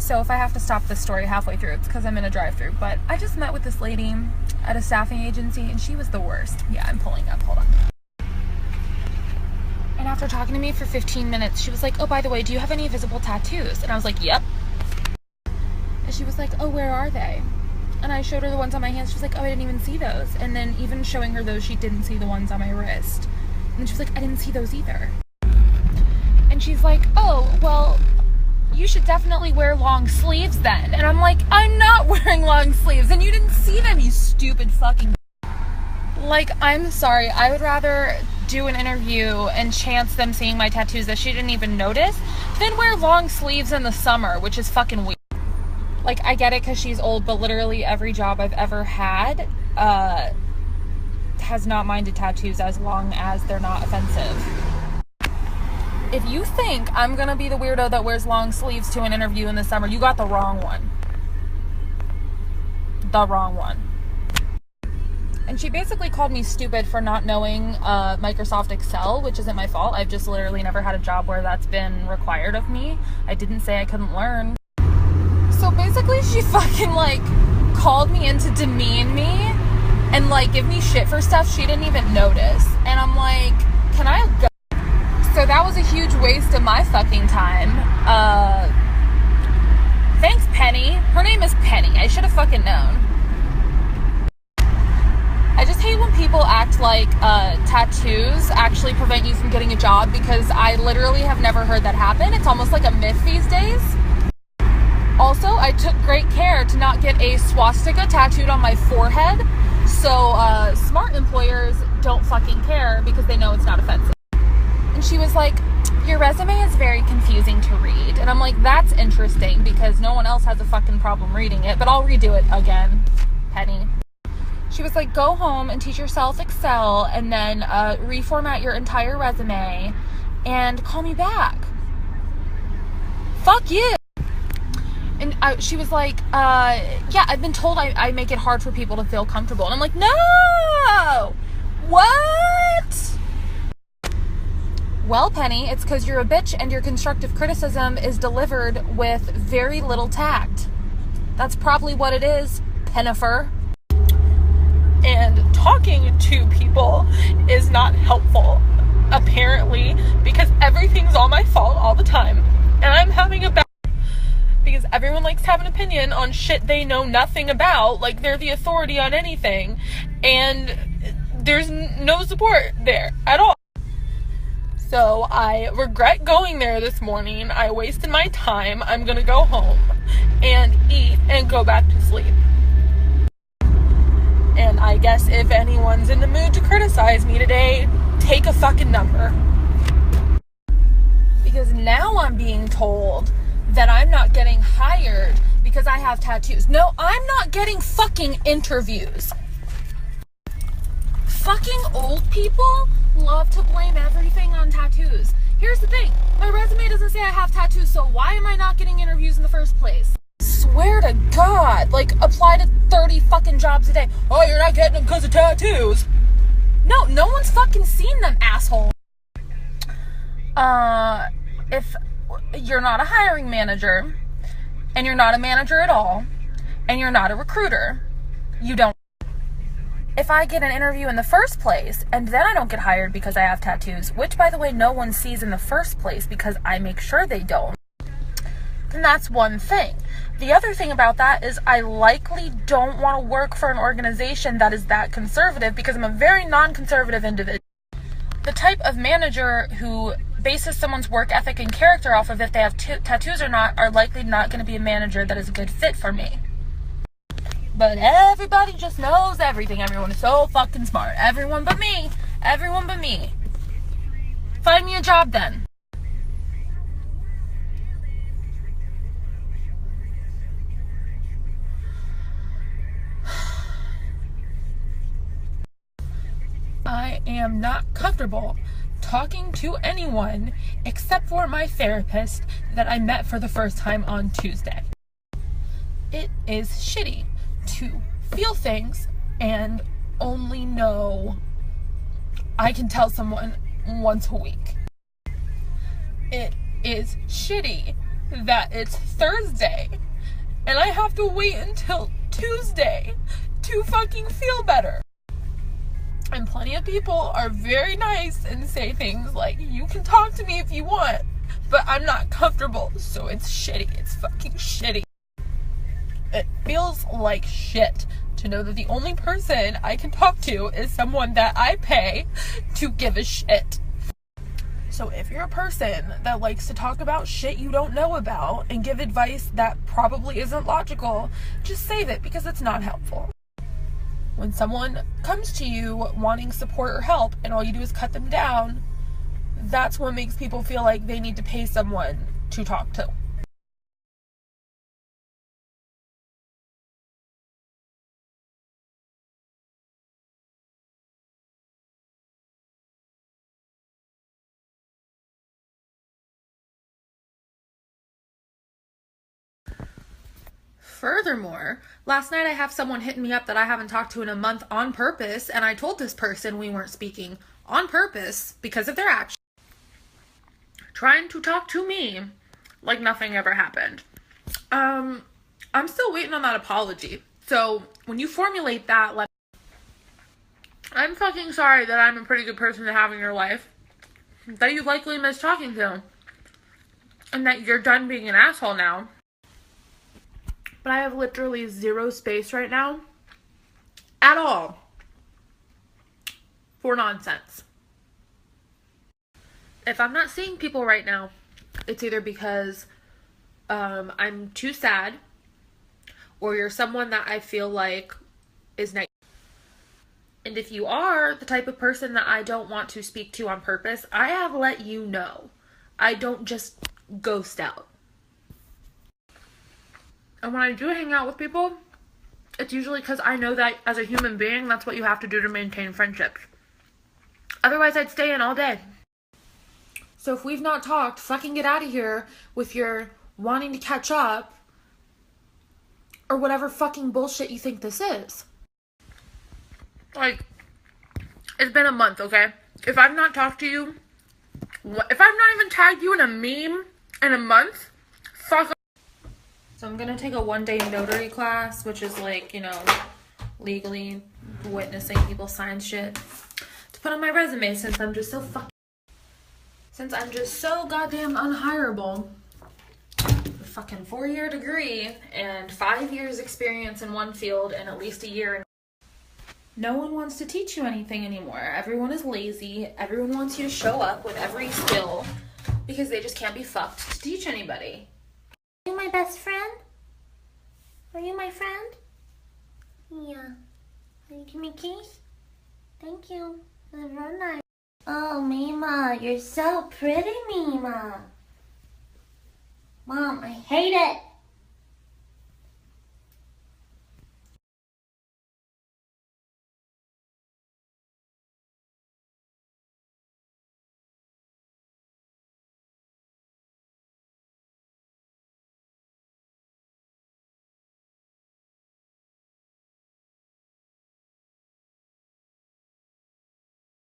So if I have to stop this story halfway through, it's because I'm in a drive-thru. But I just met with this lady at a staffing agency, and she was the worst. Yeah, I'm pulling up. Hold on. And after talking to me for 15 minutes, she was like, oh, by the way, do you have any visible tattoos? And I was like, yep. And she was like, oh, where are they? And I showed her the ones on my hands. She was like, oh, I didn't even see those. And then even showing her those, she didn't see the ones on my wrist. And then she was like, I didn't see those either. And she's like, oh, well, you should definitely wear long sleeves then. And I'm like, I'm not wearing long sleeves. And you didn't see them, you stupid fucking... Like, I'm sorry. I would rather do an interview and chance them seeing my tattoos that she didn't even notice than wear long sleeves in the summer, which is fucking weird. Like, I get it because she's old, but literally every job I've ever had has not minded tattoos as long as they're not offensive. If you think I'm gonna be the weirdo that wears long sleeves to an interview in the summer, you got the wrong one. The wrong one. And she basically called me stupid for not knowing Microsoft Excel, which isn't my fault. I've just literally never had a job where that's been required of me. I didn't say I couldn't learn. So basically she fucking like called me in to demean me and like give me shit for stuff she didn't even notice. And I'm like, can I go? So that was a huge waste of my fucking time. Thanks, Penny. Her name is Penny. I should have fucking known. I just hate when people act like tattoos actually prevent you from getting a job, because I literally have never heard that happen. It's almost like a myth these days. Also, I took great care to not get a swastika tattooed on my forehead, so smart employers don't fucking care because they know it's not offensive. And she was like, your resume is very confusing to read. And I'm like, that's interesting because no one else has a fucking problem reading it, but I'll redo it again, Penny. She was like, go home and teach yourself Excel and then reformat your entire resume and call me back. Fuck you. And she was like, yeah, I've been told I make it hard for people to feel comfortable. And I'm like, no! What? Well, Penny, it's because you're a bitch and your constructive criticism is delivered with very little tact. That's probably what it is, Pennifer. And talking to people is not helpful, apparently, because everything's all my fault all the time. And I'm having a bad... Because everyone likes to have an opinion on shit they know nothing about, like they're the authority on anything, and there's no support there at all. So I regret going there this morning. I wasted my time. I'm gonna go home and eat and go back to sleep. And I guess if anyone's in the mood to criticize me today, take a fucking number. Because now I'm being told that I'm not getting hired because I have tattoos. No, I'm not getting fucking interviews. Fucking old people love to blame everything on tattoos. Here's the thing. My resume doesn't say I have tattoos, so why am I not getting interviews in the first place? Swear to God, like, apply to 30 fucking jobs a day. Oh, you're not getting them because of tattoos. No one's fucking seen them, asshole. If you're not a hiring manager, and you're not a manager at all, and you're not a recruiter, you don't. If I get an interview in the first place, and then I don't get hired because I have tattoos, which, by the way, no one sees in the first place because I make sure they don't, then that's one thing. The other thing about that is I likely don't want to work for an organization that is that conservative because I'm a very non-conservative individual. The type of manager who bases someone's work ethic and character off of if they have tattoos or not are likely not going to be a manager that is a good fit for me. But everybody just knows everything. Everyone is so fucking smart. Everyone but me. Everyone but me. Find me a job then. I am not comfortable talking to anyone except for my therapist that I met for the first time on Tuesday. It is shitty to feel things and only know I can tell someone once a week. It is shitty that it's Thursday and I have to wait until Tuesday to fucking feel better. And plenty of people are very nice and say things like, you can talk to me if you want, but I'm not comfortable, so it's shitty. It's fucking shitty. It feels like shit to know that the only person I can talk to is someone that I pay to give a shit. So if you're a person that likes to talk about shit you don't know about and give advice that probably isn't logical, just save it because it's not helpful. When someone comes to you wanting support or help and all you do is cut them down, that's what makes people feel like they need to pay someone to talk to. Furthermore, last night I have someone hitting me up that I haven't talked to in a month on purpose, and I told this person we weren't speaking on purpose because of their actions, trying to talk to me like nothing ever happened. I'm still waiting on that apology. So when you formulate that, I'm fucking sorry that I'm a pretty good person to have in your life, that you likely miss talking to, and that you're done being an asshole now. But I have literally zero space right now at all for nonsense. If I'm not seeing people right now, it's either because I'm too sad, or you're someone that I feel like is negative. And if you are the type of person that I don't want to speak to on purpose, I have let you know. I don't just ghost out. And when I do hang out with people, it's usually because I know that as a human being, that's what you have to do to maintain friendships. Otherwise, I'd stay in all day. So if we've not talked, fucking get out of here with your wanting to catch up or whatever fucking bullshit you think this is. Like, it's been a month, okay? If I've not talked to you, if I've not even tagged you in a meme in a month, fuck. So I'm going to take a one-day notary class, which is like, legally witnessing people sign shit to put on my resume since I'm just so goddamn unhireable. A fucking 4-year degree and 5 years experience in one field and at least a year in. No one wants to teach you anything anymore. Everyone is lazy. Everyone wants you to show up with every skill because they just can't be fucked to teach anybody. Are you my best friend? Are you my friend? Yeah. Will you give me a kiss? Thank you. That's very nice. Oh, Mima, you're so pretty, Mima. Mom, I hate it.